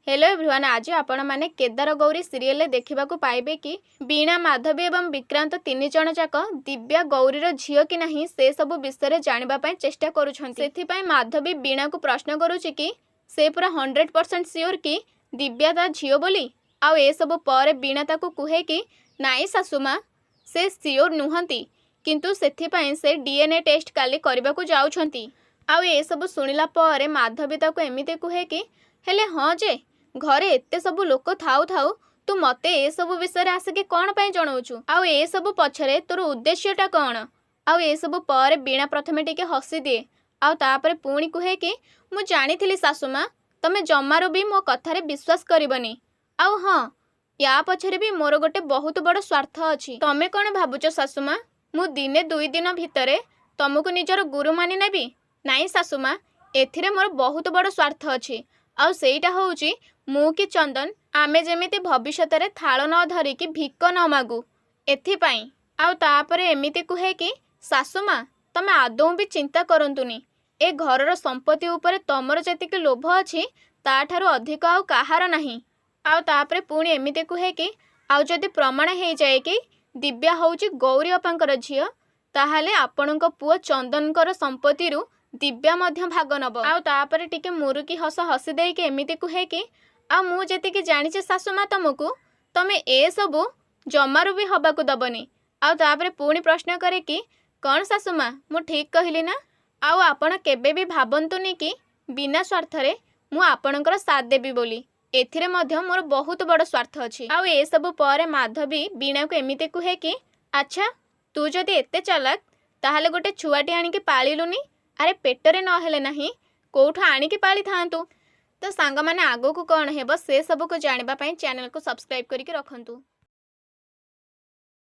Hello everyone, आज आपण माने केदार गौरी सीरियल देखा पाइबे कि वीणा, माधवी एवं विक्रांत तीन जन जाक दिव्या गौरीर झील कि नहीं से सब विषय जानापी चेष्टा करुँच। माधवी वीणा को प्रश्न करुच्ची कि से पूरा 100% सियोर कि दिव्या ता झील बोली। आउ ए सब पर वीणा ताकू कहे कि नाई सासुमा से सियोर नुहंती, किंतु सेथिपाई से डीएनए टेस्ट काली करबा को जाउछंती। आउ ए सब सुनिला पर माधवी ताकू एमिते कहे कि हेले हाँ जे घरे एते सब लोक थाउ थाउ तू मते ए सब विषय आसिके कौन पाई जणाउछु? आउ ए सब पछरे तोर उद्देश्यटा कौन? आउ ए सब पर वीणा प्रथमे टिके हसी दिए, आउ तापरे पुणी कहे कि मु जानिथिली सासुमा तमे जमारो भी मो कथारे विश्वास करिबनी। आउ हाँ, या पछरे भी मोर गोटे बहुत बड़ स्वार्थ अछि। तमे कौन भाबुच सासुमा? मु दिने दुई दिन भितरे तुमको निजर गुरु मानि नेबी? नाई सासुमा, एथिरे मोर बहुत बड़ स्वार्थ अछि। आउ सेईटा होउची मु कि चंदन आमे जेमिति भविष्यत रे थाल न धरिकी भिक न मागू एथिपाई। आउ तापरे एमिति कुहे कि सासुमा तमे आदौ भी चिंता करंतुनी, ए घरर संपत्ति उपरे तमर जेतिके लोभ अछि ताठारु अधिक आउ काहार नाही। आउ तापरे पुणी एमिति कुहे कि आउ जदि प्रमाण हेई जाए कि दिव्या होउची गौरी अपांकर झियो, ताहाले आपणको पुओ चंदनकर संपत्ति रु दिव्या मध्य भाग नब। आउ तापरे टिके मुरुकी हस हसी देके एमिति कुहे कि आ मु जेतिकी जानिचे सासुमा तुमको तमे ए सबु जमारू भी हबाकू दबनी। आउ तापरे पुणी प्रश्न करे कि कौन सासुमा मु ठीक कहली ना? आउ आपण केबे भी भाबंतुनी कि बिना स्वार्थरे मु आपणकर साथ देबी बोली। एथिरे मध्य मोर बहुत बड़ स्वार्थ अछि। आउ ए सबु पर माधवी वीणा को एमिति कुहे कि अच्छा तू जदि एते चालाक ताहाले गोटे छुआटी आनिकी पालिलुनी। अरे पेटरे न हेले नाही कोठु आनिकी पाली थांतु। तो सांग माने आगो को कौन हेबो से सब को जानिबा पई चैनल को सब्सक्राइब करिके रखंतु।